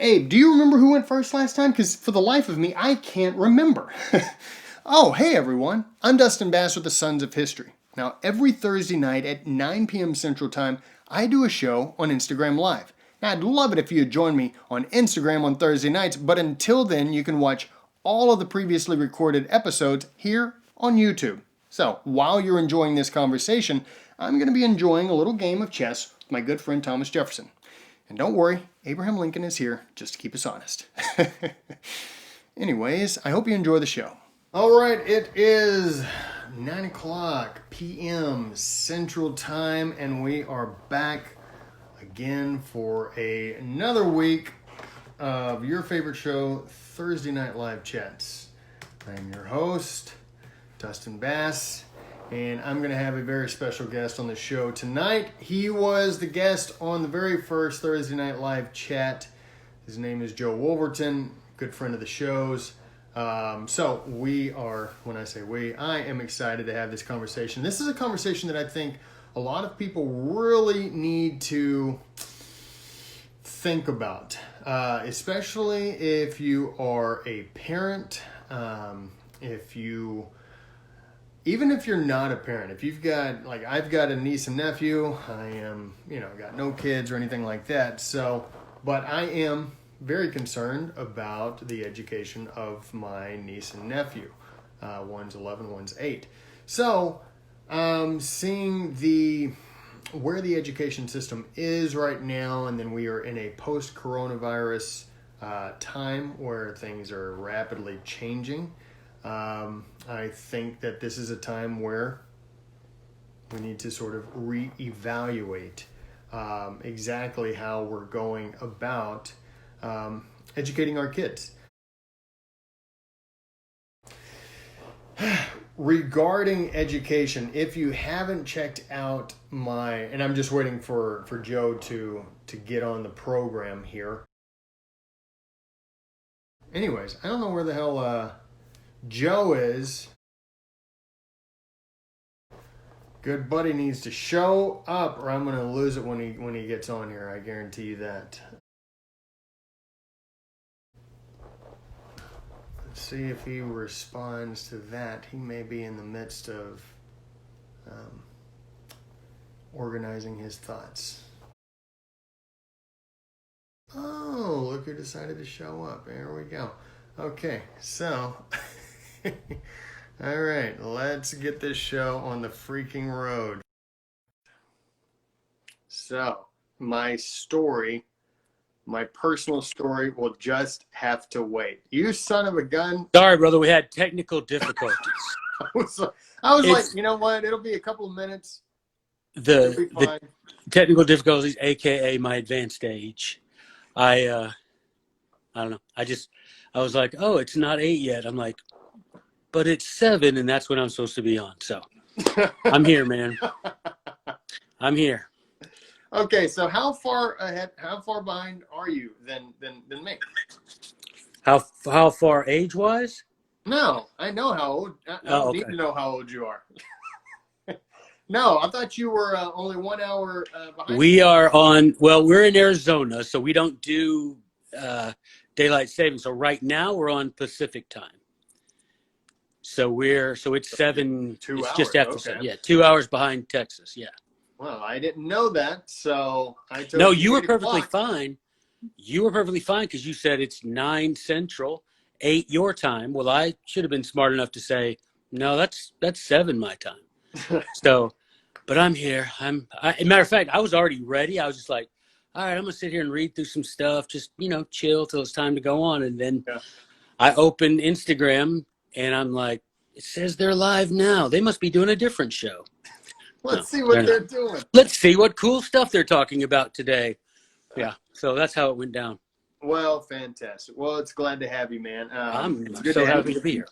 Abe, do you remember who went first last time? Because for the life of me, I can't remember. Oh, hey everyone. I'm Dustin Bass with the Sons of History. Now, every Thursday night at 9 p.m. Central Time, I do a show on Instagram Live. Now, I'd love it if you'd join me on Instagram on Thursday nights, but until then, you can watch all of the previously recorded episodes here on YouTube. So, while you're enjoying this conversation, I'm going to be enjoying a little game of chess with my good friend Thomas Jefferson. And don't worry, Abraham Lincoln is here just to keep us honest. Anyways, I hope you enjoy the show. All right, it is 9 o'clock p.m. Central Time, and we are back again for another week of your favorite show, Thursday Night Live Chats. I'm your host, Dustin Bass, and I'm going to have a very special guest on the show tonight. He was the guest on the very first Thursday Night Live Chat. His name is Joe Wolverton, good friend of the show's. So we are, when I say we, I am excited to have this conversation. This is a conversation that I think a lot of people really need to think about, especially if you are a parent, even if you're not a parent, if you've got, like, I've got a niece and nephew, I am, got no kids or anything like that. So, but I am very concerned about the education of my niece and nephew. One's 11, one's 8. So, seeing where the education system is right now, and then we are in a post-coronavirus time where things are rapidly changing. I think that this is a time where we need to sort of reevaluate exactly how we're going about educating our kids. Regarding education, if you haven't checked out and I'm just waiting for Joe to get on the program here. Anyways, I don't know where the hell Joe is. Good buddy needs to show up or I'm going to lose it when he gets on here. I guarantee you that. Let's see if he responds to that. He may be in the midst of organizing his thoughts. Oh, look who decided to show up. There we go. Okay, so, all right, let's get this show on the freaking road. So, my personal story will just have to wait. You son of a gun. Sorry, brother, we had technical difficulties. I was like, you know what? It'll be a couple of minutes. The technical difficulties, aka my advanced age. I don't know. I was like, oh, it's not 8 yet. I'm like, but it's 7, and that's when I'm supposed to be on. So I'm here, man. I'm here. Okay, so how far behind are you than me? How far age-wise? No, I know how old. I don't need to know how old you are. No, I thought you were only 1 hour behind. We're in Arizona, so we don't do daylight savings. So right now we're on Pacific time. So it's 7. 2 it's hours. Just after Okay. 7. Yeah, 2 hours behind Texas. Yeah. Well, I didn't know that, so I told No, you. you were perfectly fine. You were perfectly fine because you said it's 9 Central, 8 your time. Well, I should have been smart enough to say, no, that's 7 my time. So, but I'm here. As a matter of fact, I was already ready. I was just like, all right, I'm gonna sit here and read through some stuff, just chill till it's time to go on. And then I opened Instagram and I'm like, it says they're live now. They must be doing a different show. Let's see what they're doing. Let's see what cool stuff they're talking about today. Yeah, so that's how it went down. Well, fantastic. Well, it's glad to have you, man. I'm so happy to be here.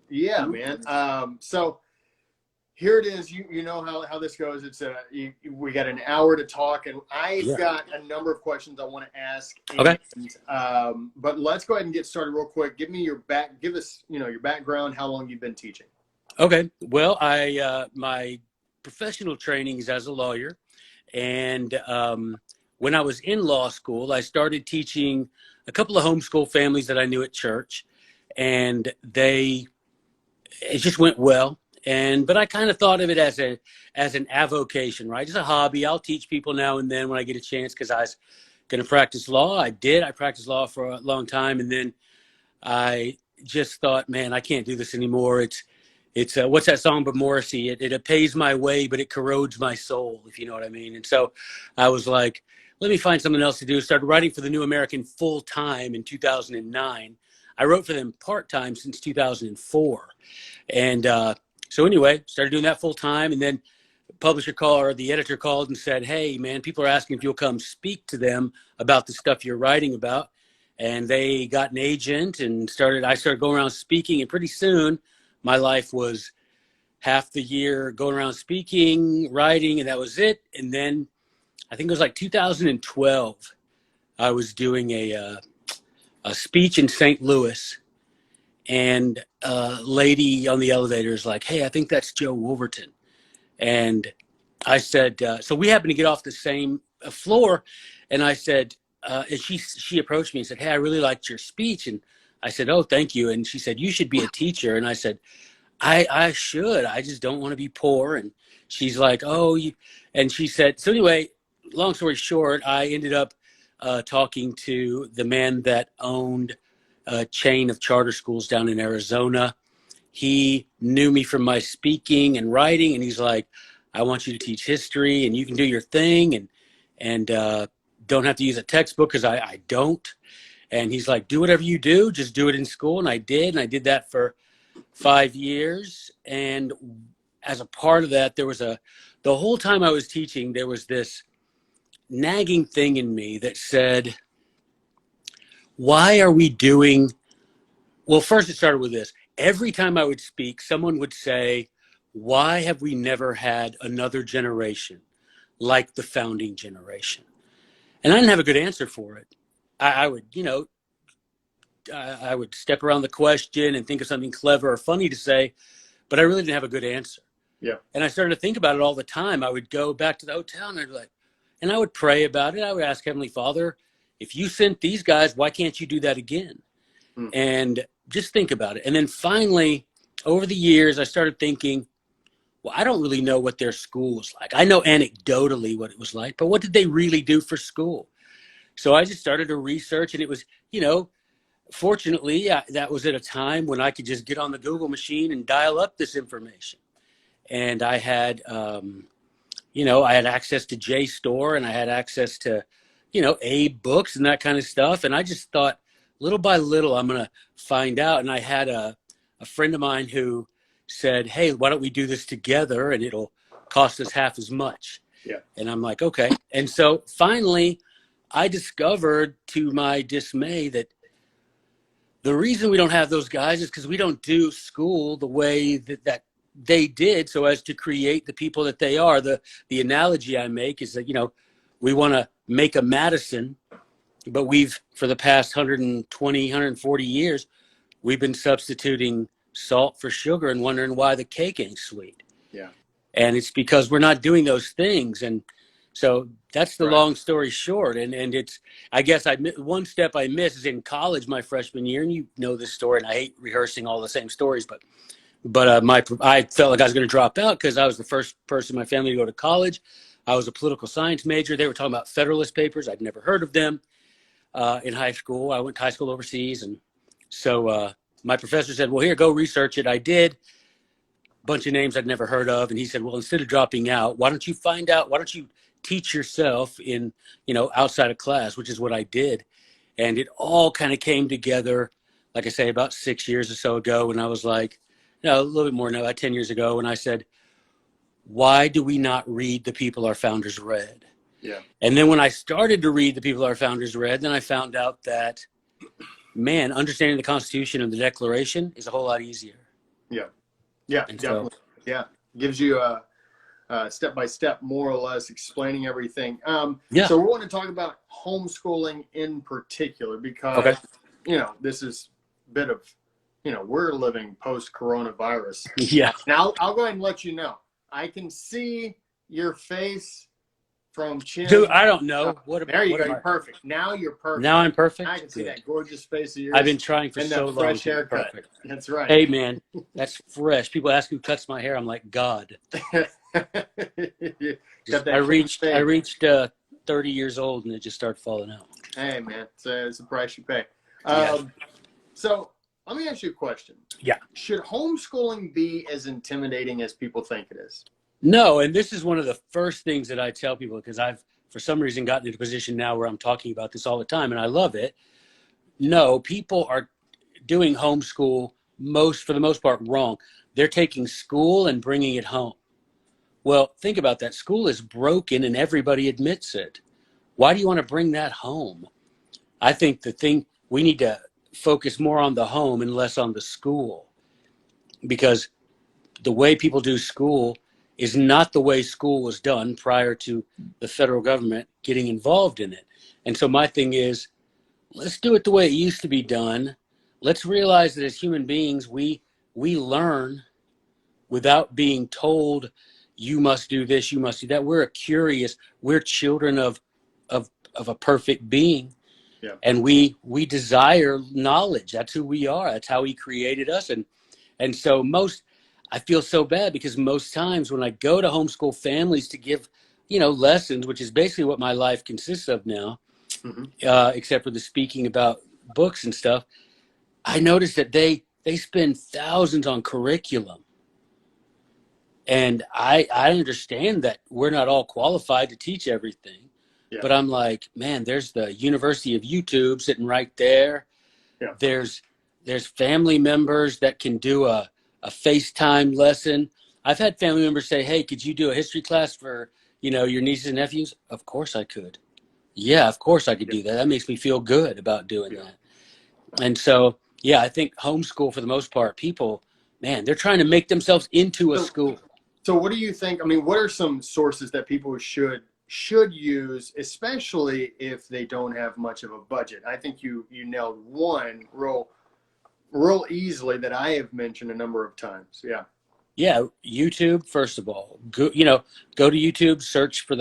Yeah, man. So here it is. You know how this goes. It's we got an hour to talk, and I've got a number of questions I want to ask. Okay. And, but let's go ahead and get started real quick. Give us your background. How long you've been teaching? Okay. Well, my professional training is as a lawyer, and when I was in law school, I started teaching a couple of homeschool families that I knew at church, and it just went well. But I kind of thought of it as an avocation, right? Just a hobby. I'll teach people now and then when I get a chance, because I was going to practice law. I did. I practiced law for a long time, and then I just thought, man, I can't do this anymore. It's what's that song by Morrissey? It pays my way, but it corrodes my soul, if you know what I mean. And so I was like, let me find something else to do. Started writing for the New American full time in 2009. I wrote for them part time since 2004. And so anyway, started doing that full time. And then the editor called and said, hey, man, people are asking if you'll come speak to them about the stuff you're writing about. And they got an agent and I started going around speaking. And pretty soon my life was half the year going around speaking, writing, and that was it. And then I think it was like 2012, I was doing a speech in St. Louis, and a lady on the elevator is like, hey, I think that's Joe Wolverton. And I said, so we happened to get off the same floor, and I said, and she approached me and said, hey, I really liked your speech. And I said, oh, thank you. And she said, you should be a teacher. And I said, I should. I just don't want to be poor. And she's like, oh, and she said, so anyway, long story short, I ended up talking to the man that owned a chain of charter schools down in Arizona. He knew me from my speaking and writing, and he's like, I want you to teach history, and you can do your thing, and don't have to use a textbook, because I don't. And he's like, do whatever you do, just do it in school. And I did that for 5 years. And as a part of that, the whole time I was teaching, there was this nagging thing in me that said, why are we doing, well, first it started with this. Every time I would speak, someone would say, why have we never had another generation like the founding generation? And I didn't have a good answer for it. I would, I would step around the question and think of something clever or funny to say, but I really didn't have a good answer. Yeah. And I started to think about it all the time. I would go back to the hotel and I'd be like, and I would pray about it. I would ask Heavenly Father, if you sent these guys, why can't you do that again? And just think about it. And then finally, over the years, I started thinking, well, I don't really know what their school was like. I know anecdotally what it was like, but what did they really do for school? So I just started to research, and it was, fortunately, that was at a time when I could just get on the Google machine and dial up this information. And I had, I had access to JSTOR, and I had access to, Abe books and that kind of stuff. And I just thought, little by little, I'm going to find out. And I had a friend of mine who said, hey, why don't we do this together, and it'll cost us half as much. Yeah. And I'm like, okay. And so finally, I discovered, to my dismay, that the reason we don't have those guys is because we don't do school the way that they did, so as to create the people that they are. The analogy I make is that, we want to make a Madison, but for the past 120, 140 years, we've been substituting salt for sugar and wondering why the cake ain't sweet. Yeah. And it's because we're not doing those things. And so that's the long story short. And it's, I guess one step I missed is in college my freshman year, and you know this story, and I hate rehearsing all the same stories, but I felt like I was going to drop out because I was the first person in my family to go to college. I was a political science major. They were talking about Federalist Papers. I'd never heard of them in high school. I went to high school overseas. And so my professor said, well, here, go research it. I did. A bunch of names I'd never heard of. And he said, well, instead of dropping out, why don't you teach yourself in, outside of class, which is what I did. And it all kind of came together, like I say, about 6 years or so ago. And I was like, a little bit more now, about 10 years ago. And I said, why do we not read the people our founders read? Yeah. And then when I started to read the people our founders read, then I found out that, man, understanding the Constitution and the Declaration is a whole lot easier. Yeah. Yeah, and definitely. Yeah. Gives you a step-by-step, more or less, explaining everything. So we want to talk about homeschooling in particular because, this is a bit of, we're living post-coronavirus. Yeah. Now, I'll go ahead and let you know. I can see your face from chin. Dude, I don't know. There you go. You're perfect. Now you're perfect. Now I'm perfect. I can see that gorgeous face of yours. I've been trying for and so that long fresh to be haircut. perfect. That's right. Hey, man, that's fresh. People ask who cuts my hair. I'm like, God. I reached 30 years old and it just started falling out. Hey, man, it's a price you pay. Yeah. So let me ask you a question. Yeah. Should homeschooling be as intimidating as people think it is? No, and this is one of the first things that I tell people, because I've, for some reason, gotten into a position now where I'm talking about this all the time, and I love it. No, people are doing homeschool for the most part wrong. They're taking school and bringing it home. Well, think about that. School is broken and everybody admits it. Why do you want to bring that home? I think we need to focus more on the home and less on the school, because the way people do school is not the way school was done prior to the federal government getting involved in it. And so my thing is, let's do it the way it used to be done. Let's realize that as human beings, we learn without being told, you must do this, you must do that. We're we're children of a perfect being. Yeah. And we desire knowledge. That's who we are. That's how he created us. And so I feel so bad, because most times when I go to homeschool families to give, lessons, which is basically what my life consists of now, except for the speaking about books and stuff, I notice that they spend thousands on curriculum. And I understand that we're not all qualified to teach everything. Yeah. But I'm like, man, there's the University of YouTube sitting right there. Yeah. There's family members that can do a FaceTime lesson. I've had family members say, hey, could you do a history class for, your nieces and nephews? Of course I could. Yeah, of course I could do that. That makes me feel good about doing that. And so, yeah, I think homeschool, for the most part, people, man, they're trying to make themselves into a school. So what do you think? I mean, what are some sources that people should use, especially if they don't have much of a budget? I think you nailed one real easily that I have mentioned a number of times. Yeah. Yeah. YouTube, first of all, go to YouTube, search for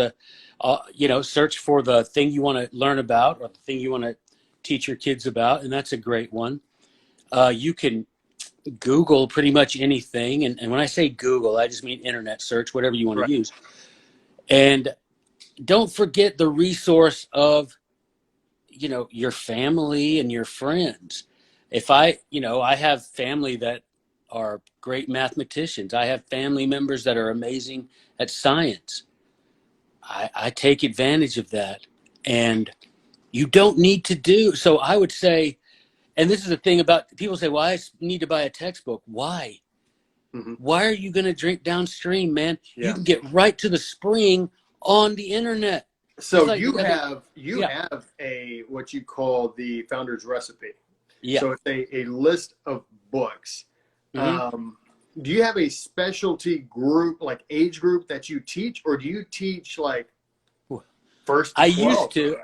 the thing you want to learn about, or the thing you want to teach your kids about. And that's a great one. You can Google pretty much anything. And when I say Google, I just mean internet search, whatever you want to use. And don't forget the resource of, your family and your friends. If I have family that are great mathematicians. I have family members that are amazing at science. I take advantage of that. And you don't need to do. So I would say, and this is the thing about people say, well, I need to buy a textbook. Why? Mm-hmm. Why are you going to drink downstream, man? Yeah. You can get right to the spring on the internet. So like, you have a what you call the founder's recipe. Yeah. So it's a list of books. Mm-hmm. Do you have a specialty group, like age group, that you teach, or do you teach like first? I used to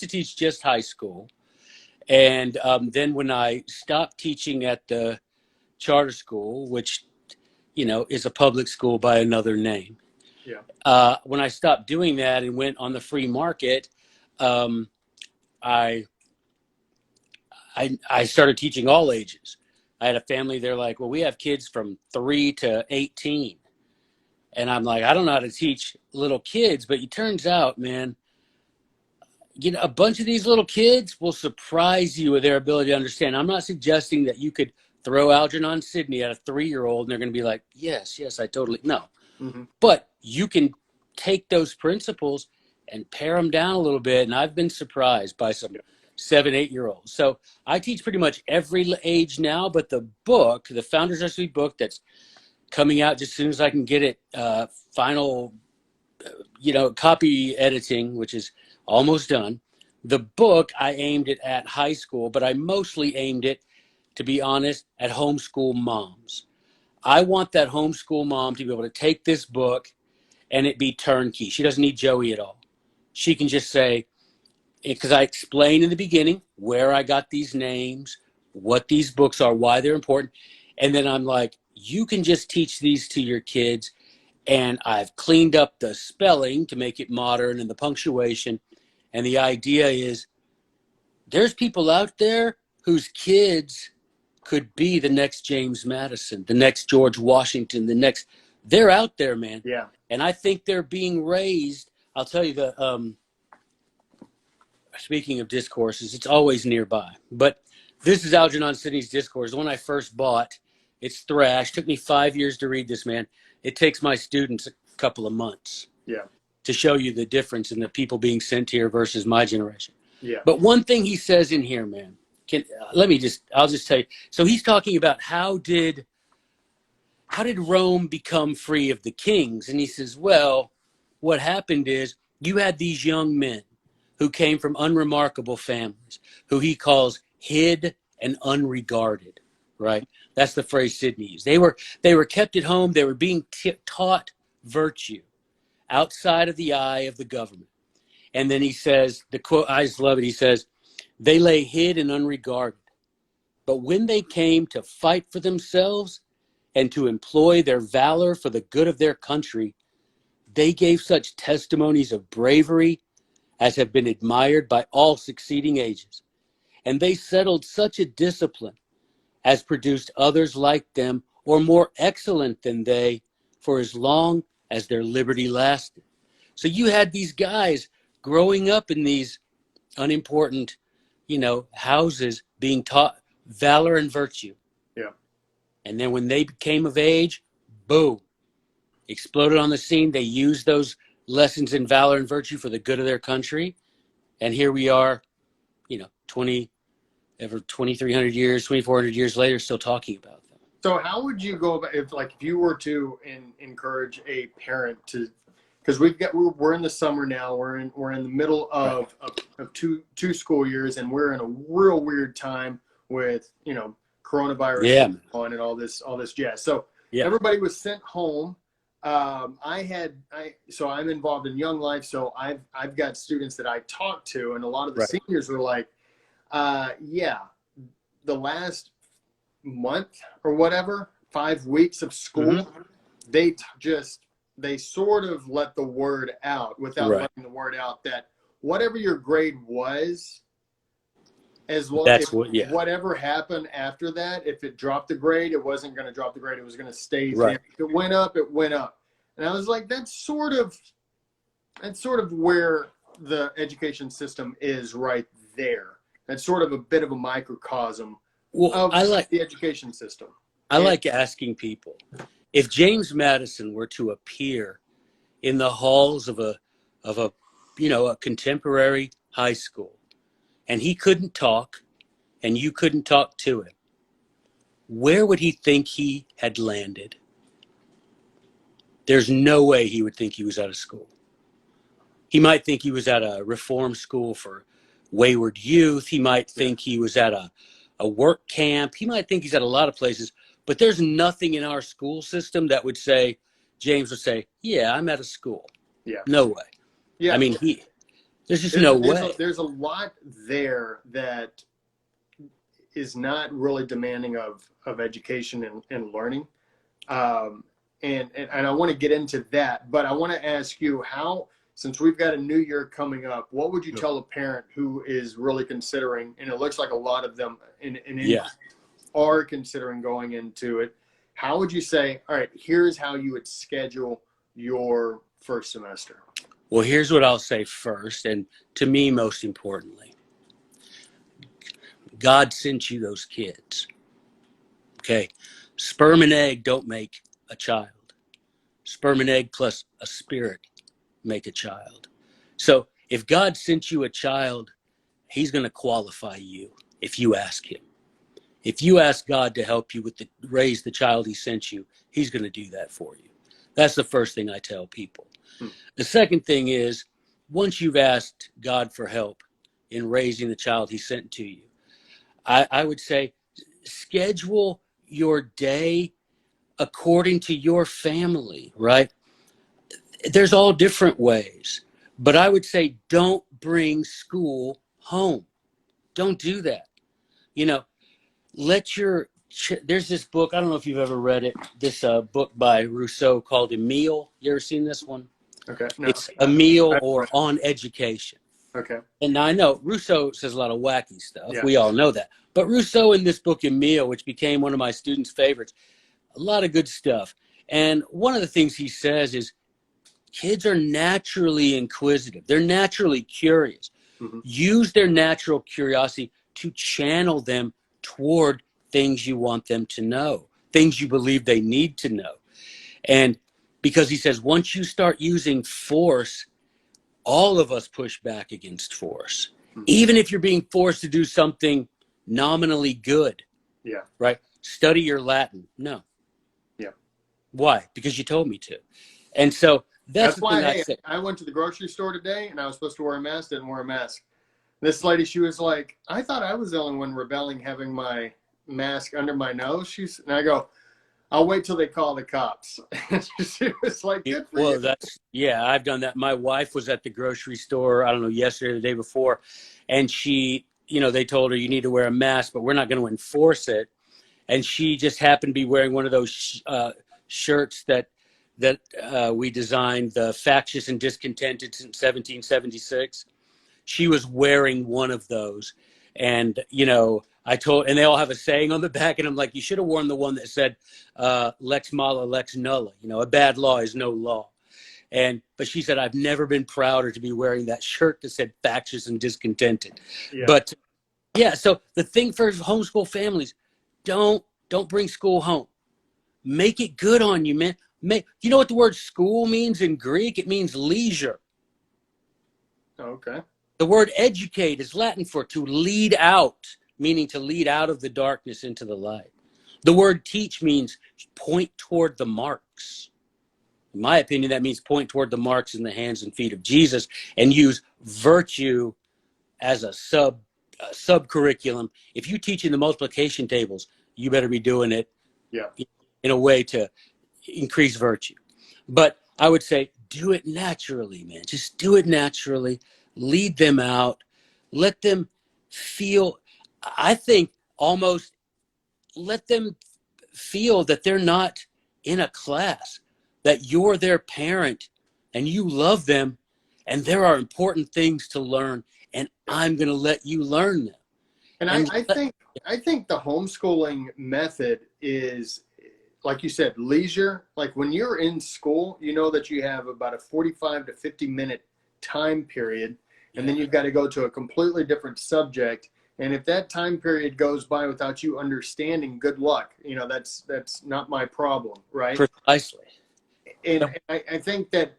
teach just high school, and then when I stopped teaching at the charter school, which is a public school by another name. Yeah. When I stopped doing that and went on the free market, I started teaching all ages. I had a family, they're like, well, we have kids from 3 to 18. And I'm like, I don't know how to teach little kids, but it turns out, man, a bunch of these little kids will surprise you with their ability to understand. I'm not suggesting that you could throw Algernon Sydney at a 3-year-old and they're going to be like, yes, I totally, no. Mm-hmm. But you can take those principles and pare them down a little bit. And I've been surprised by some 7, 8-year-olds. So I teach pretty much every age now, but the book, the Founder's Recipe book that's coming out just as soon as I can get it, final, copy editing, which is almost done. The book, I aimed it at high school, but I mostly aimed it, to be honest, at homeschool moms. I want that homeschool mom to be able to take this book and it be turnkey. She doesn't need Joey at all. She can just say, because I explain in the beginning where I got these names, what these books are, why they're important. And then I'm like, you can just teach these to your kids And I've cleaned up the spelling to make it modern and the punctuation. And the idea is there's people out there whose kids could be the next James Madison, the next George Washington, they're out there, man. Yeah. And I think they're being raised. I'll tell you speaking of discourses, it's always nearby. But this is Algernon Sidney's Discourse, the one I first bought. It's thrash. Took me 5 years to read this, man. It takes my students a couple of months. Yeah. To show you the difference in the people being sent here versus my generation. Yeah. But one thing he says in here, man, I'll just tell you. So he's talking about how did Rome become free of the kings? And he says, well, what happened is you had these young men who came from unremarkable families, who he calls hid and unregarded, right? That's the phrase Sidney used. They were kept at home. They were being taught virtue outside of the eye of the government. And then he says, the quote, I just love it. He says, they lay hid and unregarded. But when they came to fight for themselves and to employ their valor for the good of their country, they gave such testimonies of bravery as have been admired by all succeeding ages. And they settled such a discipline as produced others like them or more excellent than they for as long as their liberty lasted. So you had these guys growing up in these unimportant, houses being taught valor and virtue. Yeah. And then when they became of age, boom, exploded on the scene. They used those lessons in valor and virtue for the good of their country. And here we are, 2,300 years, 2,400 years later, still talking about them. So how would you go about if you were to encourage a parent to, because we're in the summer now, we're in the middle of two school years, and we're in a real weird time with coronavirus on and all this jazz. So everybody was sent home. So I'm involved in Young Life, so I've got students that I talk to, and a lot of the seniors were like, the last month or whatever, 5 weeks of school, they sort of let the word out without letting the word out that whatever your grade was, as long as whatever happened after that, if it dropped the grade, it wasn't going to drop the grade. It was going to stay there. If it went up, it went up. And I was like, that's sort of where the education system is right there. That's sort of a bit of a microcosm of the education system. I like asking people, if James Madison were to appear in the halls of a contemporary high school, and he couldn't talk, and you couldn't talk to him, where would he think he had landed? There's no way he would think he was out of school. He might think he was at a reform school for wayward youth. He might think he was at a work camp. He might think he's at a lot of places, but there's nothing in our school system that would say, James would say, yeah, I'm at a school. Yeah. No way. Yeah. I mean, there's no way. There's a lot there that is not really demanding of education and learning. And I want to get into that, but I want to ask you how, since we've got a new year coming up, what would you tell a parent who is really considering, and it looks like a lot of them are considering going into it, how would you say, all right, here's how you would schedule your first semester? Well, here's what I'll say first, and to me, most importantly, God sent you those kids. Okay? Sperm and egg don't make a child. Sperm and egg plus a spirit make a child. So if God sent you a child, he's going to qualify you if you ask him. If you ask God to help you raise the child he sent you, he's going to do that for you. That's the first thing I tell people. The second thing is, once you've asked God for help in raising the child he sent to you, I would say schedule your day according to your family, right? There's all different ways, but I would say don't bring school home. Don't do that. Let your there's this book. I don't know if you've ever read it. This book by Rousseau called Emile. You ever seen this one? Okay. No. It's Emile or On Education. Okay. And now I know Rousseau says a lot of wacky stuff. Yeah. We all know that. But Rousseau in this book, Emile, which became one of my students' favorites, a lot of good stuff. And one of the things he says is kids are naturally inquisitive. They're naturally curious. Mm-hmm. Use their natural curiosity to channel them toward things you want them to know, things you believe they need to know. And because he says once you start using force, all of us push back against force. Mm-hmm. Even if you're being forced to do something nominally good. Yeah. Right? Study your Latin. No. Yeah. Why? Because you told me to. And so that's why I went to the grocery store today and I was supposed to wear a mask, didn't wear a mask. This lady, she was like, I thought I was the only one rebelling having my mask under my nose. And I go, I'll wait till they call the cops. She was like, good for you. I've done that. My wife was at the grocery store, I don't know, yesterday or the day before, and she, they told her you need to wear a mask, but we're not going to enforce it. And she just happened to be wearing one of those shirts that we designed, the Factious and Discontented since 1776. She was wearing one of those. And, and they all have a saying on the back, and I'm like, you should have worn the one that said, lex mala, lex nulla, a bad law is no law. But she said, I've never been prouder to be wearing that shirt that said Factious and Discontented. Yeah. But so the thing for homeschool families, don't bring school home. Make it good on you, man. You know what the word school means in Greek? It means leisure. Okay. The word educate is Latin for to lead out, meaning to lead out of the darkness into the light. The word teach means point toward the marks. In my opinion, that means point toward the marks in the hands and feet of Jesus and use virtue as a sub-curriculum. If you teach in the multiplication tables, you better be doing it in a way to increase virtue. But I would say do it naturally, man. Just do it naturally. Lead them out. Let them feel, I think almost let them feel that they're not in a class, that you're their parent and you love them and there are important things to learn and I'm going to let you learn them. And I think the homeschooling method is, like you said, leisure. Like when you're in school, you know that you have about a 45 to 50 minute time period, and then you've got to go to a completely different subject. And if that time period goes by without you understanding, good luck. That's not my problem, right? Precisely. And I think that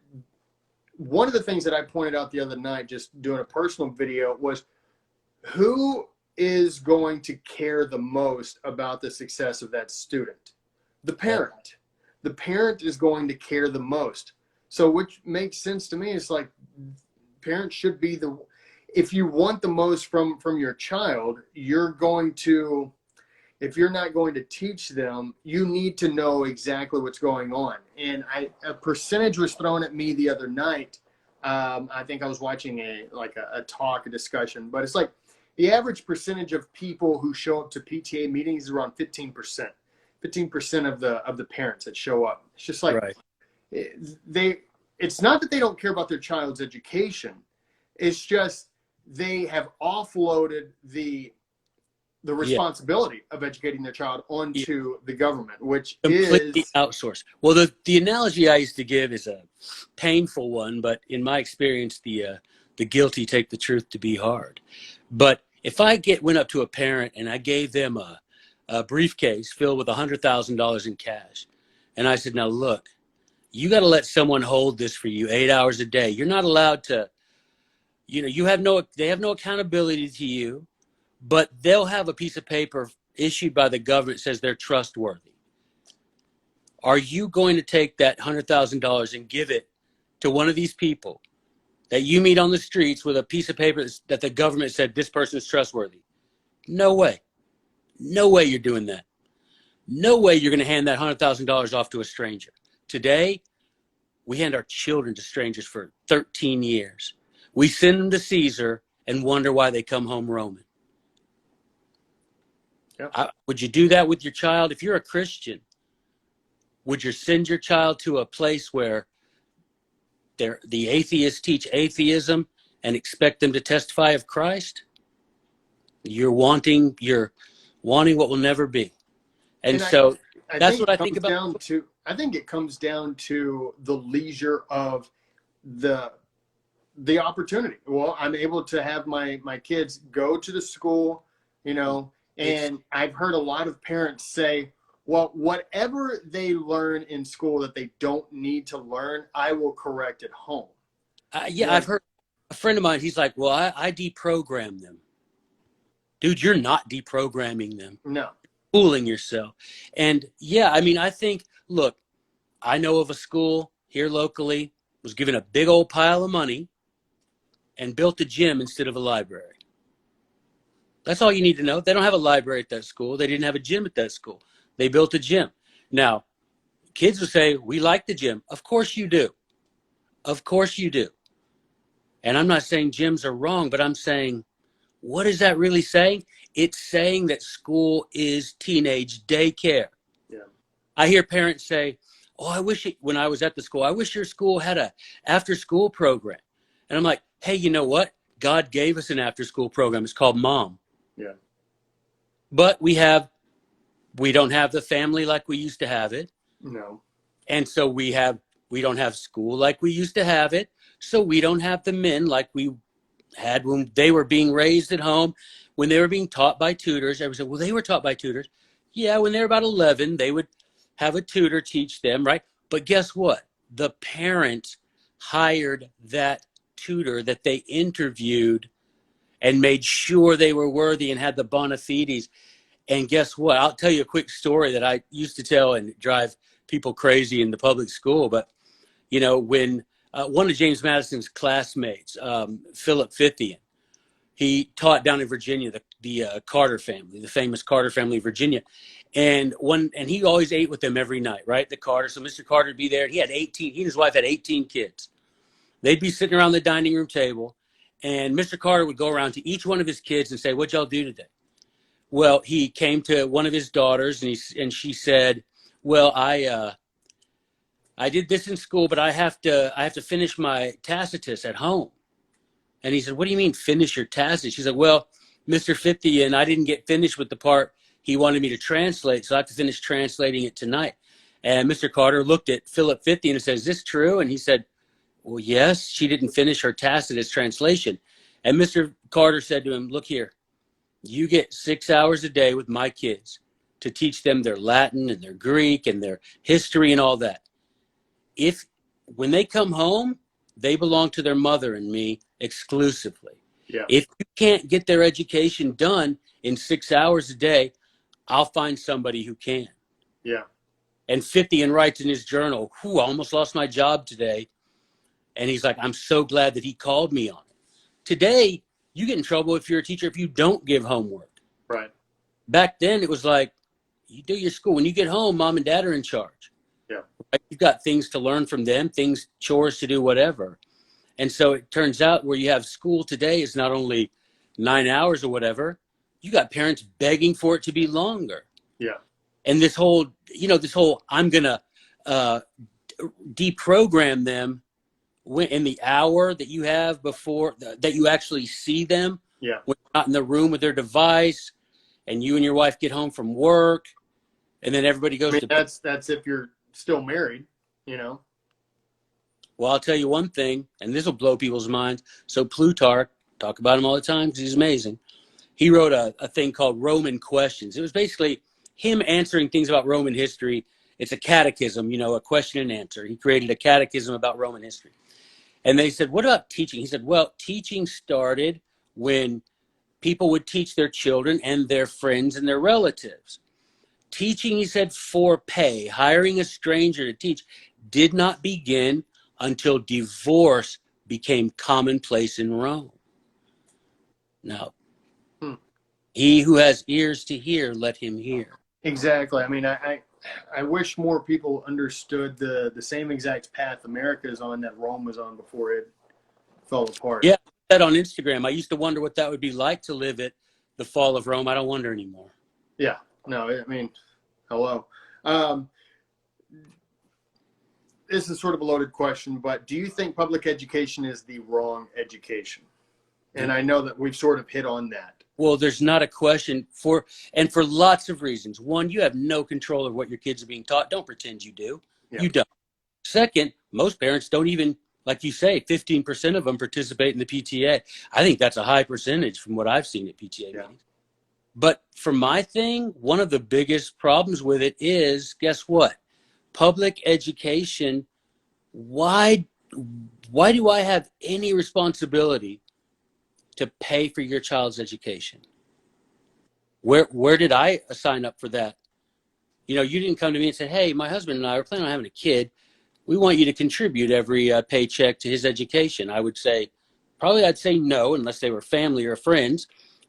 one of the things that I pointed out the other night, just doing a personal video, was who is going to care the most about the success of that student? The parent. The parent is going to care the most. So which makes sense to me. It's like parents should be if you want the most from your child, you're going to, if you're not going to teach them, you need to know exactly what's going on. And a percentage was thrown at me the other night. I think I was watching a discussion, but it's like the average percentage of people who show up to PTA meetings is around 15%. 15% of the parents that show up. It's just like it's not that they don't care about their child's education. It's just they have offloaded the responsibility of educating their child onto the government, which completely is outsourced. Well, the analogy I used to give is a painful one, but in my experience, the guilty take the truth to be hard. But if I went up to a parent and I gave them a briefcase filled with $100,000 in cash, and I said, now look, you got to let someone hold this for you 8 hours a day. You're not allowed to, they have no accountability to you, but they'll have a piece of paper issued by the government that says they're trustworthy. Are you going to take that $100,000 and give it to one of these people that you meet on the streets with a piece of paper that the government said this person is trustworthy? No way. No way you're doing that. No way you're going to hand that $100,000 off to a stranger. Today, we hand our children to strangers for 13 years. We send them to Caesar and wonder why they come home Roman. Yep. Would you do that with your child? If you're a Christian, would you send your child to a place where the atheists teach atheism and expect them to testify of Christ? You're wanting what will never be. And so that's what I think about. I think it comes down to the leisure of the opportunity. Well, I'm able to have my kids go to the school, and I've heard a lot of parents say, well, whatever they learn in school that they don't need to learn, I will correct at home. I've heard a friend of mine, he's like, well, I deprogram them. Dude, you're not deprogramming them. No. You're fooling yourself. And I think, look, I know of a school here locally, was given a big old pile of money and built a gym instead of a library. That's all you need to know. They don't have a library at that school. They didn't have a gym at that school. They built a gym. Now, kids will say, we like the gym. Of course you do. Of course you do. And I'm not saying gyms are wrong, but I'm saying, what is that really saying? It's saying that school is teenage daycare. Yeah. I hear parents say, oh, when I was at the school, I wish your school had a after-school program. And I'm like, hey, you know what? God gave us an after-school program. It's called Mom. Yeah. But we don't have the family like we used to have it. No. And so we don't have school like we used to have it. So we don't have the men like we had when they were being raised at home, when they were being taught by tutors. Everybody said, well, they were taught by tutors. Yeah, when they were about 11, they would have a tutor teach them, right? But guess what? The parents hired that tutor that they interviewed and made sure they were worthy and had the bona fides. And guess what? I'll tell you a quick story that I used to tell and drive people crazy in the public school. But, when one of James Madison's classmates, Philip Fithian, he taught down in Virginia, the Carter family, the famous Carter family of Virginia. And he always ate with them every night, right? The Carter. So Mr. Carter would be there. He and his wife had 18 kids. They'd be sitting around the dining room table, and Mr. Carter would go around to each one of his kids and say, what'd y'all do today? Well, he came to one of his daughters, and she said, well, I did this in school, but I have to finish my Tacitus at home. And he said, what do you mean finish your Tacitus? She said, well, Mr. Fithian, I didn't get finished with the part he wanted me to translate, so I have to finish translating it tonight. And Mr. Carter looked at Philip Fithian and said, is this true? And he said, well, yes, she didn't finish her Tacitus translation. And Mr. Carter said to him, look here, you get 6 hours a day with my kids to teach them their Latin and their Greek and their history and all that. When they come home, they belong to their mother and me exclusively. Yeah. If you can't get their education done in 6 hours a day, I'll find somebody who can. Yeah. And Fithian writes in his journal, I almost lost my job today. And he's like, I'm so glad that he called me on it. Today, you get in trouble if you're a teacher if you don't give homework. Right. Back then, it was like, you do your school. When you get home, mom and dad are in charge. Yeah. Right? You've got things to learn from them, chores to do, whatever. And so it turns out where you have school today is not only 9 hours or whatever, you got parents begging for it to be longer. Yeah. And this whole I'm going to deprogram them in the hour that you have before that you actually see them. Yeah. When you're not in the room with their device and you and your wife get home from work and then everybody goes to bed. That's if you're still married, Well, I'll tell you one thing, and this will blow people's minds. So Plutarch, talk about him all the time because he's amazing. He wrote a thing called Roman Questions. It was basically him answering things about Roman history. It's a catechism, a question and answer. He created a catechism about Roman history. And they said, what about teaching? He said, well, teaching started when people would teach their children and their friends and their relatives. Teaching, he said, for pay, hiring a stranger to teach, did not begin until divorce became commonplace in Rome. Now, he who has ears to hear, let him hear. Exactly. I mean, I wish more people understood the same exact path America is on that Rome was on before it fell apart. Yeah, I put that on Instagram. I used to wonder what that would be like to live at the fall of Rome. I don't wonder anymore. Yeah. No, I mean, hello. Um, this is sort of a loaded question, but do you think public education is the wrong education? And I know that we've sort of hit on that. Well, there's not a question for lots of reasons. One, you have no control of what your kids are being taught. Don't pretend you do. Yeah. You don't. Second, most parents don't even, like you say, 15% of them participate in the PTA. I think that's a high percentage from what I've seen at PTA meetings. But for my thing, one of the biggest problems with it is, guess what? Public education, why do I have any responsibility to pay for your child's education? Where did I sign up for that? You know, you didn't come to me and say, hey, my husband and I are planning on having a kid. We want you to contribute every paycheck to his education. I'd say no, unless they were family or friends.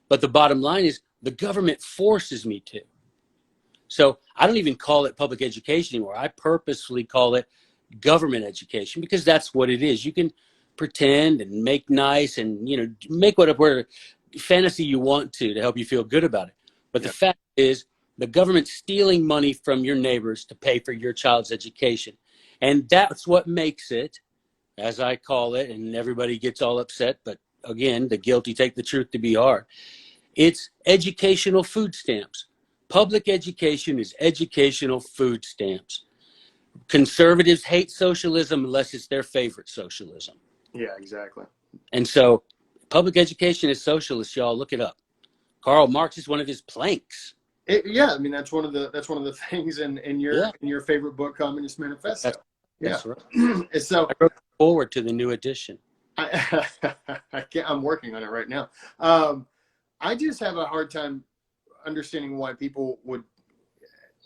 But the bottom line is the government forces me to. So I don't even call it public education anymore. I purposefully call it government education because that's what it is. You can pretend and make nice and, you know, make whatever fantasy you want to help you feel good about it. But the fact is the government's stealing money from your neighbors to pay for your child's education. And that's what makes it, as I call it, and everybody gets all upset, but again, the guilty take the truth to be hard. It's educational food stamps. Public education is educational food stamps. Conservatives hate socialism unless it's their favorite socialism. Yeah, exactly. And so public education is socialist, y'all. Look it up. Karl Marx is one of his planks. I mean that's one of the things in your favorite book, Communist Manifesto. That's right. So I wrote forward to the new edition. I'm working on it right now. I just have a hard time understanding why people would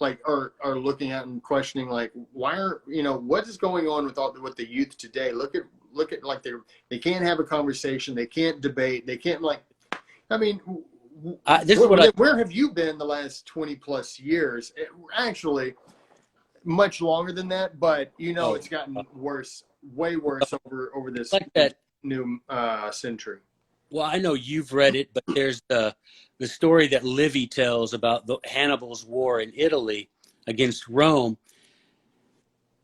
are looking at and questioning why are what is going on with the youth today. Look at they can't have a conversation, they can't debate, they can't I mean where have you been the last 20 plus years? Actually much longer than that, but it's gotten worse, way worse over this new century. Well, I know you've read it, but there's the story that Livy tells about Hannibal's war in Italy against Rome.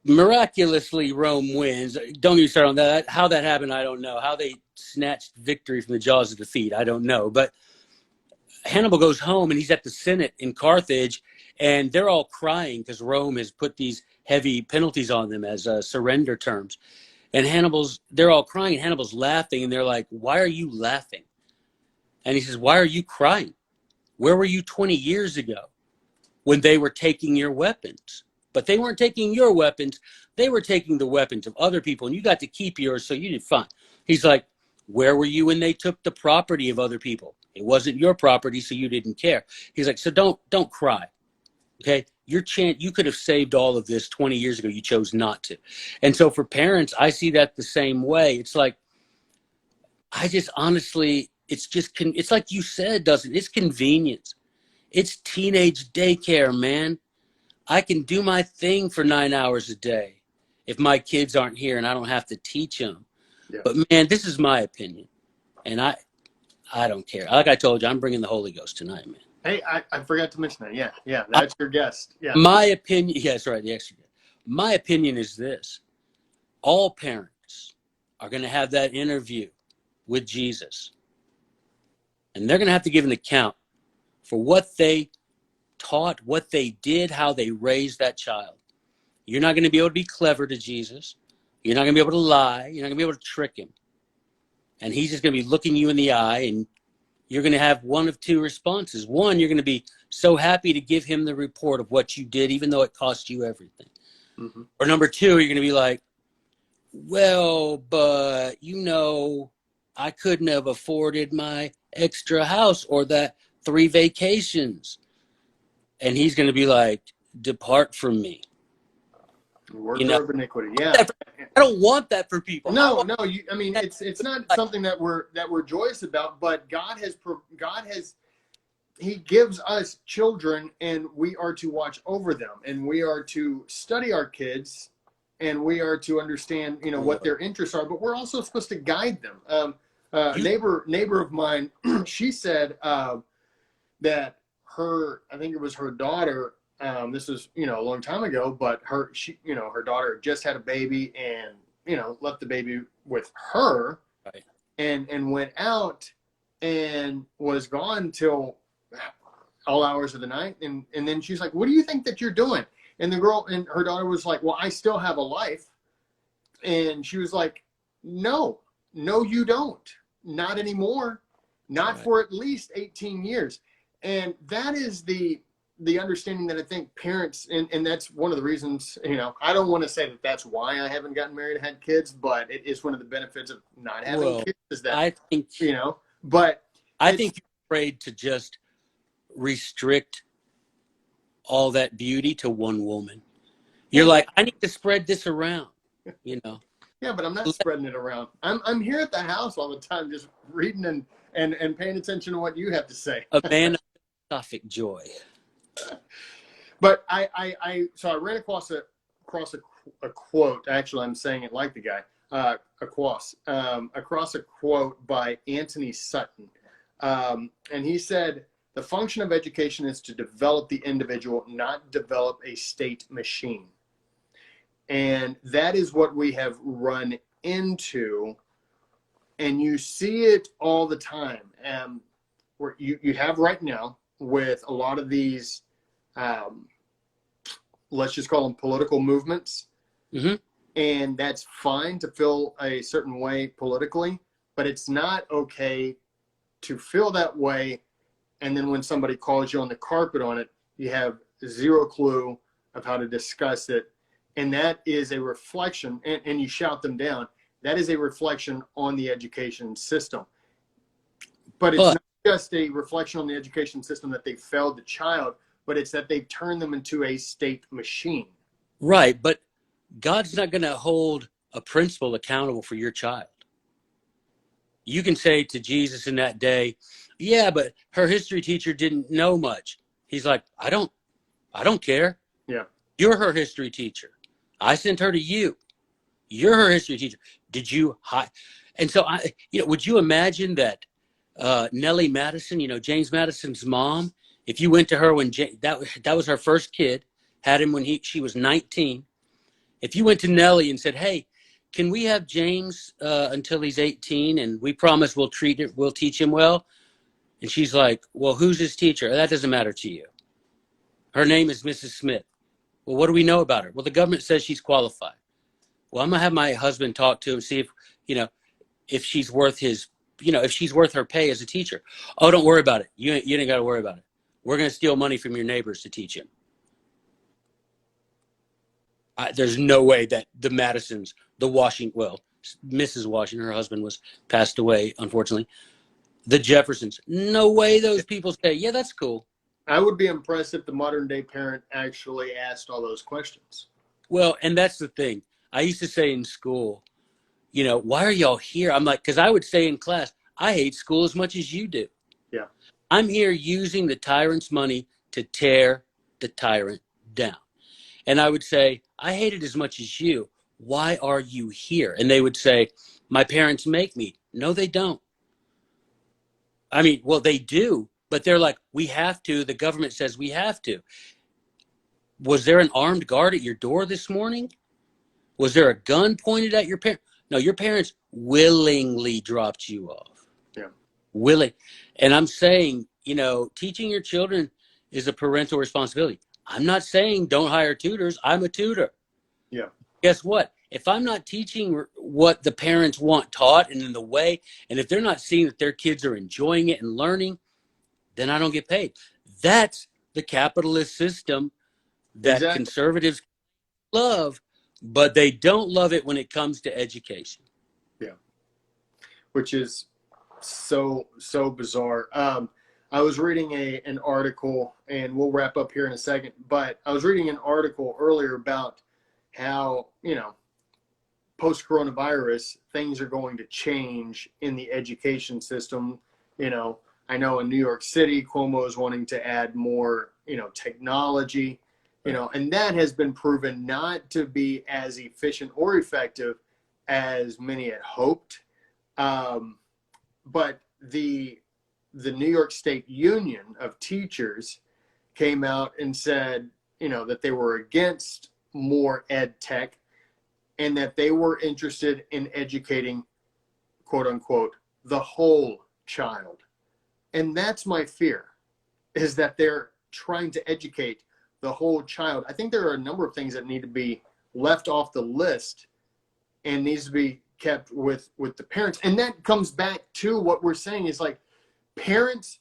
Miraculously, Rome wins. Don't get me started on that. How that happened, I don't know. How they snatched victory from the jaws of defeat, I don't know. But Hannibal goes home, and he's at the Senate in Carthage, and they're all crying because Rome has put these heavy penalties on them as surrender terms. And they're all crying, and Hannibal's laughing, and they're like, why are you laughing? And he says, why are you crying? Where were you 20 years ago when they were taking your weapons? But they weren't taking your weapons. They were taking the weapons of other people, and you got to keep yours, so you did fine. He's like, where were you when they took the property of other people? It wasn't your property, so you didn't care. He's like, so don't cry, okay? You could have saved all of this 20 years ago. You chose not to. And so for parents, I see that the same way. It's like, I just honestly, it's like you said, it's convenience. It's teenage daycare, man. I can do my thing for 9 hours a day if my kids aren't here and I don't have to teach them. Yeah. But man, this is my opinion. And I don't care. Like I told you, I'm bringing the Holy Ghost tonight, man. Hey, I forgot to mention that. Yeah, that's your guest. Yeah. My opinion, yes, right, the extra guest. My opinion is this. All parents are going to have that interview with Jesus. And they're going to have to give an account for what they taught, what they did, how they raised that child. You're not going to be able to be clever to Jesus. You're not going to be able to lie. You're not going to be able to trick him. And he's just going to be looking you in the eye, and you're going to have one of two responses. One, you're going to be so happy to give him the report of what you did, even though it cost you everything. Mm-hmm. Or number two, you're going to be like, well, but, I couldn't have afforded my extra house or that 3 vacations. And he's going to be like, depart from me. Worker of iniquity. Yeah. I don't want that for people. No. It's not something that we're joyous about, but God has he gives us children, and we are to watch over them, and we are to study our kids, and we are to understand, what their interests are, but we're also supposed to guide them. A neighbor of mine, she said that I think it was her daughter. This was, a long time ago, but her daughter just had a baby and, left the baby with her, Right. and went out and was gone till all hours of the night. And then she's like, what do you think that you're doing? And the girl and her daughter was like, well, I still have a life. And she was like, no, you don't. Not anymore. Not for at least 18 years. And that is the understanding that I think parents, and that's one of the reasons, I don't want to say that that's why I haven't gotten married and had kids, but it is one of the benefits of not having kids is that, I think, but I think you're afraid to just restrict all that beauty to one woman. You're like, I need to spread this around, Yeah, but I'm not spreading it around. I'm here at the house all the time, just reading and paying attention to what you have to say. A man of philosophic joy. But I ran across a quote. Actually, I'm saying it like the guy. Across a quote by Anthony Sutton, and he said, "The function of education is to develop the individual, not develop a state machine." And that is what we have run into, and you see it all the time. Where you have right now with a lot of these, let's just call them political movements. Mm-hmm. And that's fine to feel a certain way politically, but it's not okay to feel that way. And then when somebody calls you on the carpet on it, you have zero clue of how to discuss it. And that is a reflection, and you shout them down. That is a reflection on the education system. But it's not just a reflection on the education system that they failed the child, but it's that they've turned them into a state machine. Right, but God's not going to hold a principal accountable for your child. You can say to Jesus in that day, yeah, but her history teacher didn't know much. He's like, I don't care. Yeah. You're her history teacher. I sent her to you. You're her history teacher. Did you hide? And so would you imagine that Nellie Madison, James Madison's mom, if you went to her when that was her first kid, had him when she was 19. If you went to Nellie and said, hey, can we have James until he's 18 and we promise we'll teach him well? And she's like, well, who's his teacher? That doesn't matter to you. Her name is Mrs. Smith. Well, what do we know about her? Well, the government says she's qualified. Well, I'm going to have my husband talk to him, see if she's worth if she's worth her pay as a teacher. Oh, don't worry about it. You ain't got to worry about it. We're going to steal money from your neighbors to teach him. There's no way that the Madisons, Mrs. Washington, her husband was passed away, unfortunately. The Jeffersons, no way those people say, yeah, that's cool. I would be impressed if the modern day parent actually asked all those questions. Well, and that's the thing. I used to say in school, why are y'all here? I'm like, because I would say in class, I hate school as much as you do. Yeah. I'm here using the tyrant's money to tear the tyrant down. And I would say, I hate it as much as you. Why are you here? And they would say, my parents make me. No, they don't. I mean, well, they do, but they're like, we have to. The government says we have to. Was there an armed guard at your door this morning? Was there a gun pointed at your parents? No, your parents willingly dropped you off. Yeah. Willing. And I'm saying, teaching your children is a parental responsibility. I'm not saying don't hire tutors. I'm a tutor. Yeah. Guess what? If I'm not teaching what the parents want taught and in the way, and if they're not seeing that their kids are enjoying it and learning, then I don't get paid. That's the capitalist system that conservatives love, but they don't love it when it comes to education. Yeah. Which is so bizarre. I was reading an article, and we'll wrap up here in a second, but I was reading an article earlier about how, post-coronavirus, things are going to change in the education system. I know in New York City, Cuomo is wanting to add more, technology, and that has been proven not to be as efficient or effective as many had hoped. But the New York State Union of Teachers came out and said, that they were against more ed tech and that they were interested in educating, quote unquote, the whole child. And that's my fear, is that they're trying to educate the whole child. I think there are a number of things that need to be left off the list and needs to be kept with the parents. And that comes back to what we're saying is like parents,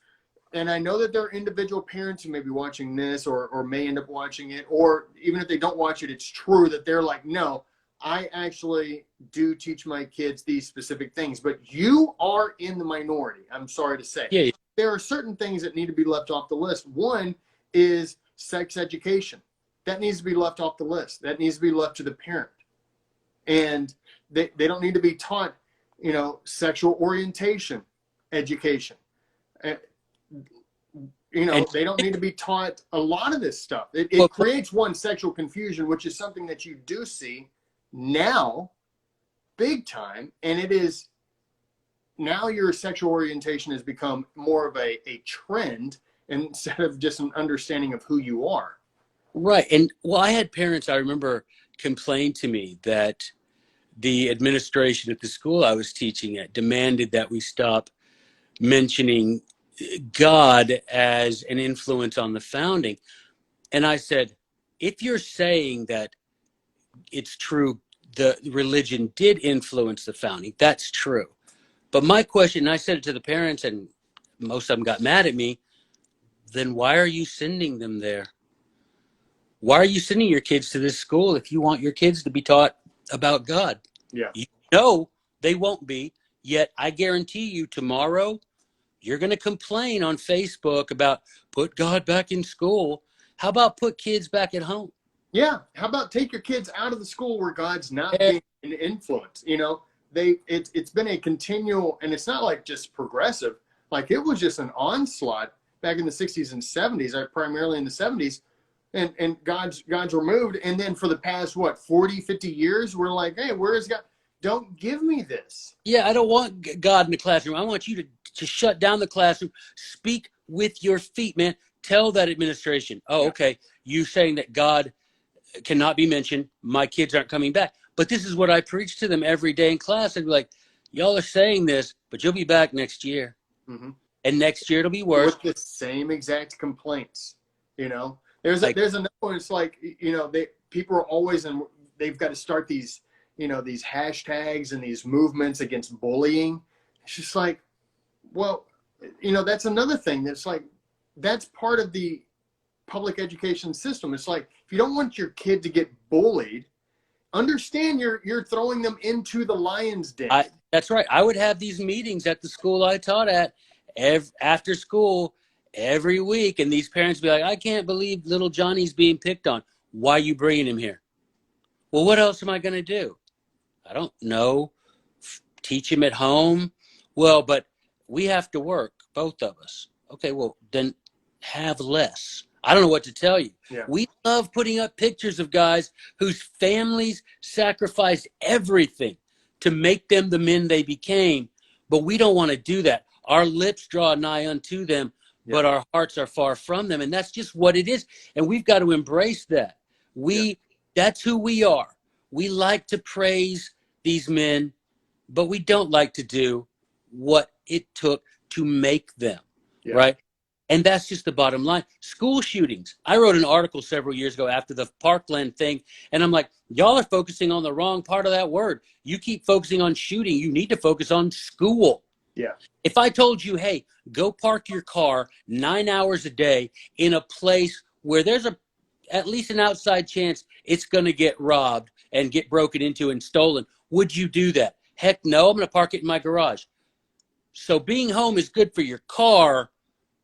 and I know that there are individual parents who may be watching this or may end up watching it, or even if they don't watch it, it's true that they're like, no, I actually do teach my kids these specific things, but you are in the minority. I'm sorry to say. Yeah. There are certain things that need to be left off the list. One is sex education. That needs to be left off the list. That needs to be left to the parent. And they don't need to be taught, sexual orientation education. They don't need to be taught a lot of this stuff. It creates sexual confusion, which is something that you do see now big time. And it is now your sexual orientation has become more of a trend instead of just an understanding of who you are. Right. And I had parents, I remember, complain to me that the administration at the school I was teaching at demanded that we stop mentioning God as an influence on the founding. And I said, if you're saying that it's true, the religion did influence the founding, that's true. But my question, and I said it to the parents, and most of them got mad at me, then why are you sending them there? Why are you sending your kids to this school if you want your kids to be taught about God? Yeah. You know they won't be, yet I guarantee you tomorrow you're going to complain on Facebook about put God back in school. How about put kids back at home? Yeah. How about take your kids out of the school where God's not being an influence? It's been a continual, and it's not like just progressive. Like it was just an onslaught back in the 60s and 70s, primarily in the 70s, and God's removed. And then for the past, 40, 50 years, we're like, hey, where is God? Don't give me this. Yeah, I don't want God in the classroom. I want you to shut down the classroom. Speak with your feet, man. Tell that administration, okay, you saying that God cannot be mentioned. My kids aren't coming back. But this is what I preach to them every day in class. I'd be like, y'all are saying this, but you'll be back next year. Mm-hmm. And next year it'll be worse. With the same exact complaints, There's another one. It's like, people are always, and they've got to start these, these hashtags and these movements against bullying. It's just like, well, that's another thing. That's like, that's part of the public education system. It's like, if you don't want your kid to get bullied, understand you're throwing them into the lion's den. That's right. I would have these meetings at the school I taught at after school every week, and these parents be like, I can't believe little Johnny's being picked on. Why are you bringing him here? Well, what else am I going to do? I don't know. Teach him at home? Well, but we have to work, both of us. Okay, well, then have less. I don't know what to tell you. Yeah. We love putting up pictures of guys whose families sacrificed everything to make them the men they became, but we don't want to do that. Our lips draw nigh unto them, but our hearts are far from them, and that's just what it is, and we've got to embrace that. That's who we are. We like to praise these men, but we don't like to do what it took to make them, right? And that's just the bottom line. School shootings. I wrote an article several years ago after the Parkland thing, and I'm like, y'all are focusing on the wrong part of that word. You keep focusing on shooting. You need to focus on school. Yeah. If I told you, hey, go park your car 9 hours a day in a place where there's at least an outside chance it's going to get robbed and get broken into and stolen, would you do that? Heck no, I'm going to park it in my garage. So being home is good for your car,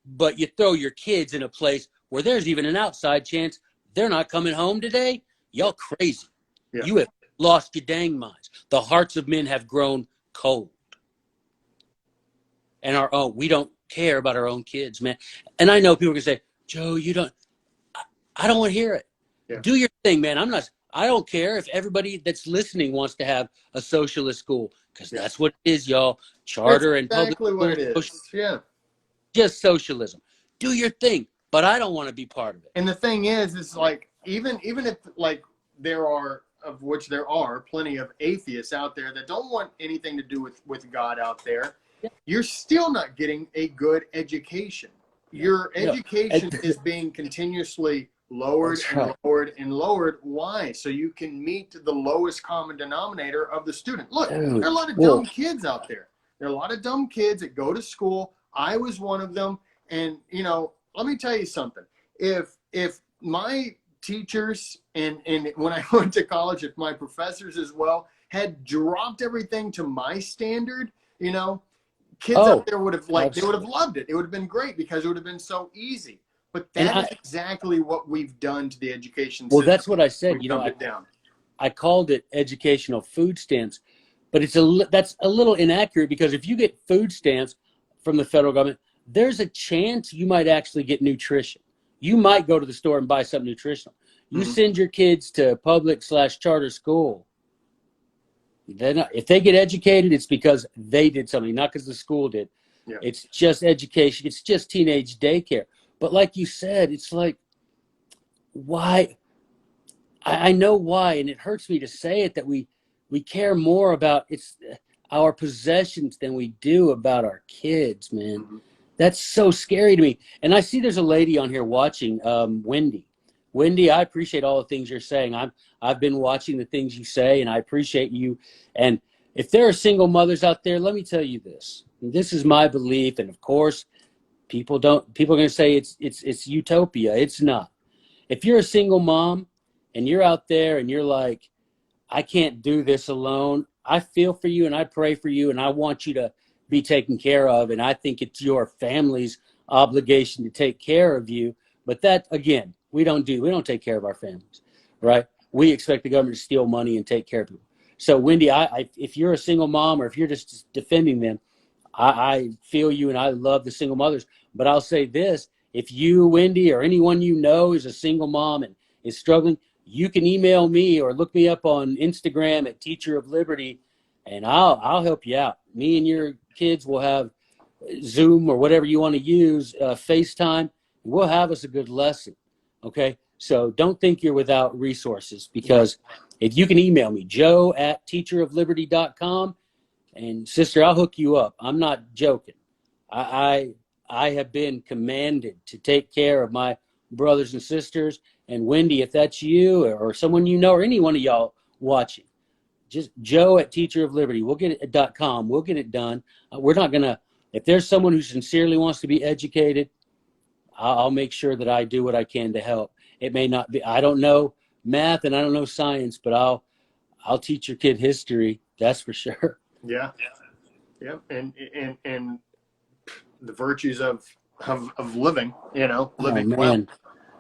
but you throw your kids in a place where there's even an outside chance they're not coming home today? Y'all crazy. Yeah. You have lost your dang minds. The hearts of men have grown cold. And we don't care about our own kids, man. And I know people can say, Joe, I don't want to hear it. Yeah. Do your thing, man. I don't care if everybody that's listening wants to have a socialist school, because that's what it is, y'all. Charter and public. Exactly what it is. Yeah. Just socialism. Do your thing. but I don't want to be part of it. And the thing is like, even if like there are, of which there are plenty of atheists out there that don't want anything to do with God out there, you're still not getting a good education. Your education is being continuously lowered and lowered and lowered. Why? So you can meet the lowest common denominator of the student. Look, there are a lot of dumb kids out there. There are a lot of dumb kids that go to school. I was one of them. And, you know, let me tell you something. If my teachers and when I went to college, if my professors as well had dropped everything to my standard, you know, kids out there would have they would have loved it. It would have been great because it would have been so easy. But that is exactly what we've done to the education system. Well, that's what I said. You know, I called it educational food stamps, but that's a little inaccurate, because if you get food stamps from the federal government, there's a chance you might actually get nutrition. You might go to the store and buy something nutritional. You send your kids to public/charter school. If they get educated, it's because they did something, not because the school did. Yeah. It's just education. It's just teenage daycare. But like you said, it's like, why? I know why, and it hurts me to say it, that we care more about our possessions than we do about our kids, man. That's so scary to me. And I see there's a lady on here watching, Wendy. Wendy, I appreciate all the things you're saying. I've been watching the things you say, and I appreciate you. And if there are single mothers out there, let me tell you this. This is my belief, and of course, people are going to say it's utopia. It's not. If you're a single mom and you're out there and you're like, I can't do this alone, I feel for you and I pray for you, and I want you to be taken care of, and I think it's your family's obligation to take care of you. But that, again, we don't take care of our families, right? We expect the government to steal money and take care of people. So Wendy, if you're a single mom, or if you're just defending them, I feel you, and I love the single mothers. But I'll say this: if you, Wendy, or anyone you know is a single mom and is struggling, you can email me or look me up on Instagram at Teacher of Liberty, and I'll help you out. Me and your kids will have Zoom or whatever you want to use, FaceTime. We'll have us a good lesson, okay? So don't think you're without resources, because if you can email me, joe@teacherofliberty.com, and sister, I'll hook you up. I'm not joking. I have been commanded to take care of my brothers and sisters. And Wendy, if that's you or someone you know, or any one of y'all watching, just joe@teacherofliberty. We'll get it .com. We'll get it done. We're not going to, if there's someone who sincerely wants to be educated, I'll make sure that I do what I can to help. It may not be, I don't know math and I don't know science, but I'll teach your kid history. That's for sure. Yeah. Yeah. And the virtues of living, you know, living well.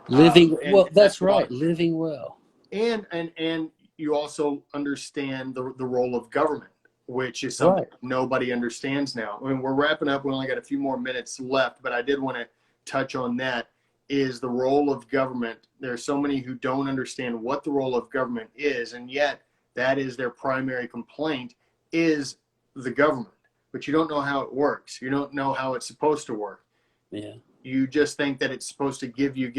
Living well, that's right. Living well. And you also understand the role of government, which is something nobody understands now. I mean, we're wrapping up. We only got a few more minutes left, but I did want to touch on that, is the role of government. There are so many who don't understand what the role of government is, and yet that is their primary complaint, is the government. But you don't know how it works. You don't know how it's supposed to work. Yeah. You just think that it's supposed to give you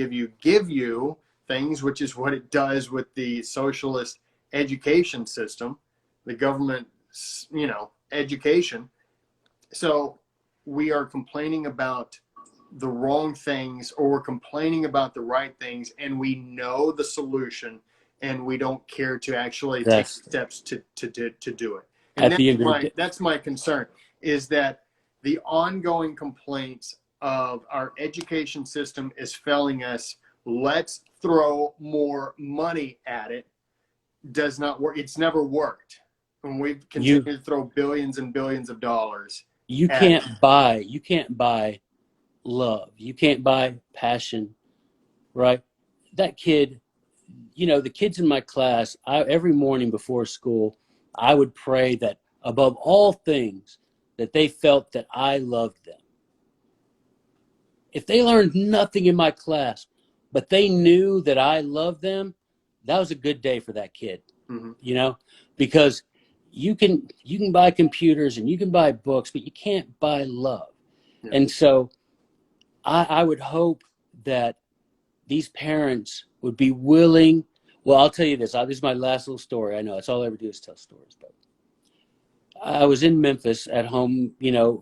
things, which is what it does with the socialist education system, the government, you know, education. So we are complaining about the wrong things, or we're complaining about the right things, and we know the solution, and we don't care to actually take steps to do it. And that's my concern, is that the ongoing complaints of our education system is failing us. Let's throw more money at it. Does not work. It's never worked. And we've continued to throw billions and billions of dollars. You can't buy love. You can't buy passion, right? That kid, you know, the kids in my class, every morning before school, I would pray that above all things, that they felt that I loved them. If they learned nothing in my class, but they knew that I loved them, that was a good day for that kid, you know, because you can buy computers and you can buy books, but you can't buy love. Yeah. And so I would hope that these parents would be willing. Well, I'll tell you this. This is my last little story. I know it's all I ever do is tell stories. But I was in Memphis at home,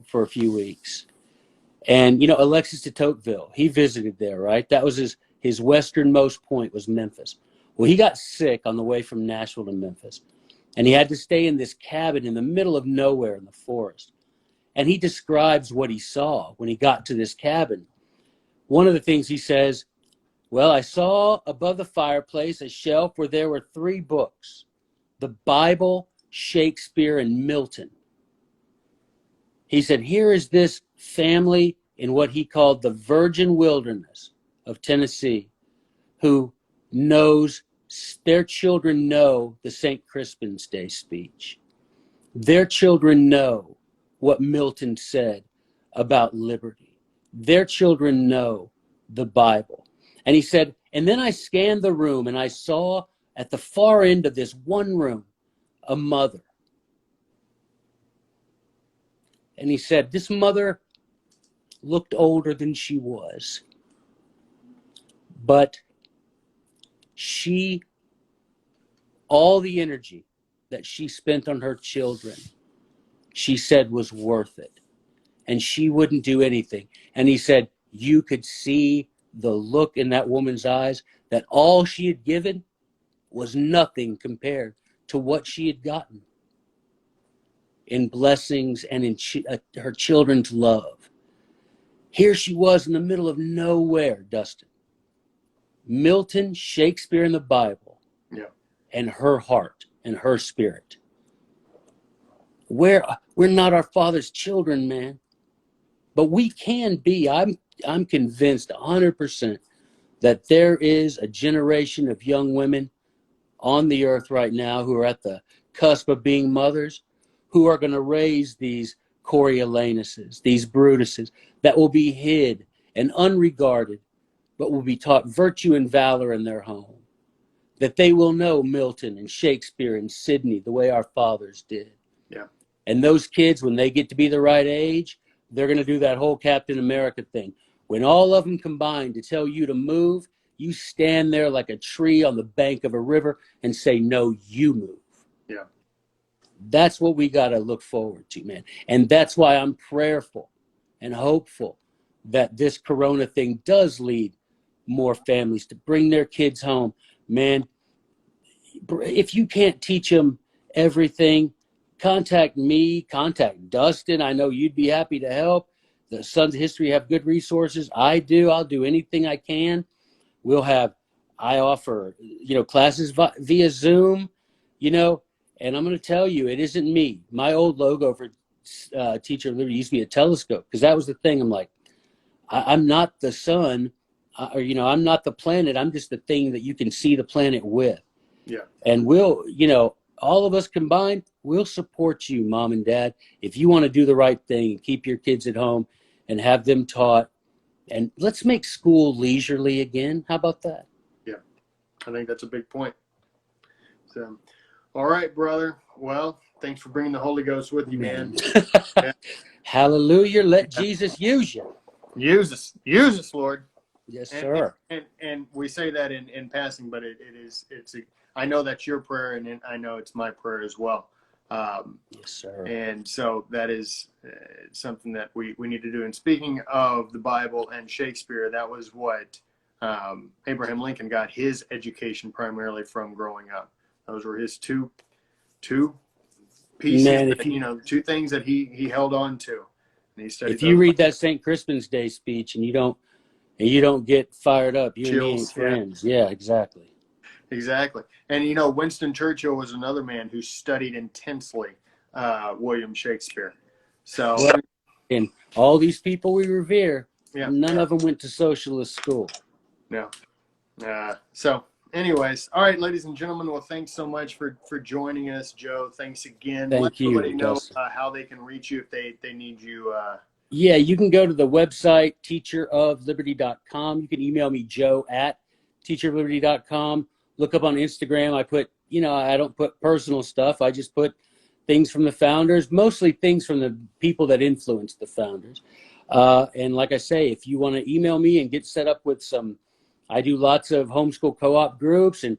for a few weeks. And, Alexis de Tocqueville, he visited there, right? That was his westernmost point was Memphis. Well, he got sick on the way from Nashville to Memphis. And he had to stay in this cabin in the middle of nowhere in the forest. And he describes what he saw when he got to this cabin. One of the things he says, well, I saw above the fireplace a shelf where there were 3 books, the Bible, Shakespeare, and Milton. He said, here is this family in what he called the virgin wilderness of Tennessee, who knows, their children know the St. Crispin's Day speech. Their children know what Milton said about liberty. Their children know the Bible. And he said, and then I scanned the room and I saw at the far end of this one room, a mother. And he said, this mother looked older than she was. But all the energy that she spent on her children, she said was worth it. And she wouldn't do anything. And he said, you could see the look in that woman's eyes that all she had given was nothing compared to what she had gotten in blessings and in her children's love. Here she was in the middle of nowhere, Dustin. Milton, Shakespeare, and the Bible, and her heart and her spirit. We're not our Father's children, man, but we can be. I'm convinced 100% that there is a generation of young women on the earth right now who are at the cusp of being mothers, who are going to raise these Coriolanus's, these Brutuses, that will be hid and unregarded, but will be taught virtue and valor in their home. That they will know Milton and Shakespeare and Sidney the way our fathers did. Yeah. And those kids, when they get to be the right age, they're going to do that whole Captain America thing. When all of them combine to tell you to move, you stand there like a tree on the bank of a river and say, no, you move. Yeah. That's what we got to look forward to, man. And that's why I'm prayerful and hopeful that this Corona thing does lead more families to bring their kids home. Man, if you can't teach them everything, contact me, contact Dustin. I know you'd be happy to help. The Sons of History have good resources. I do. I'll do anything I can. I offer, classes via Zoom, and I'm going to tell you, it isn't me. My old logo for Teacher of Liberty used to be a telescope, because that was the thing. I'm like, I'm not the sun, I'm not the planet. I'm just the thing that you can see the planet with. Yeah. And we'll, all of us combined, we'll support you, Mom and Dad, if you want to do the right thing and keep your kids at home and have them taught. And let's make school leisurely again. How about that? Yeah, I think that's a big point. So, all right, brother. Well, thanks for bringing the Holy Ghost with you, man. Yeah. Hallelujah. Let Jesus use you. Use us, Lord. Yes, sir. And we say that in passing, but I know that's your prayer, and I know it's my prayer as well. Yes, sir. And so that is something that we need to do. And speaking of the Bible and Shakespeare, that was what Abraham Lincoln got his education primarily from growing up. Those were his two pieces, Man, two things that he held on to. And he studied. If you read that St. Crispin's Day speech and you don't get fired up, you and me ain't friends. Yeah, exactly. Exactly. And, Winston Churchill was another man who studied intensely William Shakespeare. So, and all these people we revere, none of them went to socialist school. No. So, anyways, all right, ladies and gentlemen, well, thanks so much for joining us, Joe. Thanks again. Let everybody know how they can reach you if they need you. Yeah, you can go to the website, teacherofliberty.com. You can email me, Joe, at teacherofliberty.com. Look up on Instagram. I put, I don't put personal stuff. I just put things from the founders, mostly things from the people that influenced the founders. And like I say, if you want to email me and get set up with I do lots of homeschool co-op groups, and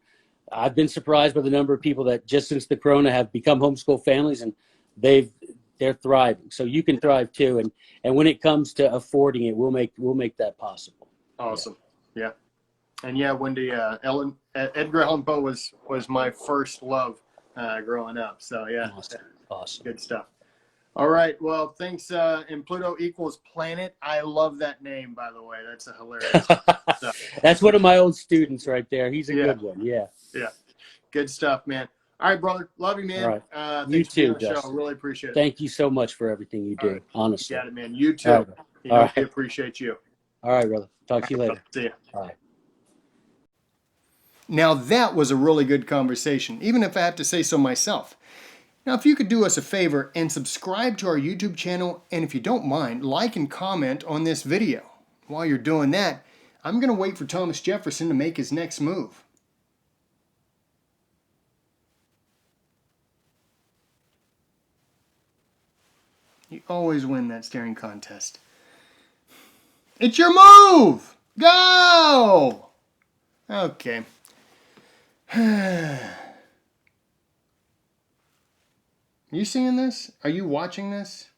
I've been surprised by the number of people that just since the corona have become homeschool families, and they're thriving. So you can thrive too. And when it comes to affording it, we'll make that possible. Awesome. Yeah. And yeah, Wendy, Edgar Allan Poe was my first love growing up. So yeah, Awesome. Good stuff. All right. Well, thanks. And Pluto equals planet. I love that name, by the way. That's a hilarious stuff. That's one of my old students right there. He's a good one. Yeah. Yeah. Good stuff, man. All right, brother. Love you, man. All right. You Thanks for being too, on the show. Justin. Really appreciate it. Thank you so much for everything you do. Right. Honestly. You got it, man. You too. All right. We appreciate you. All right, brother. Talk to you later. See ya. All right. Now that was a really good conversation, even if I have to say so myself. Now, if you could do us a favor and subscribe to our YouTube channel, and if you don't mind, like and comment on this video. While you're doing that, I'm going to wait for Thomas Jefferson to make his next move. You always win that staring contest. It's your move! Go! Okay. You seeing this? Are you watching this?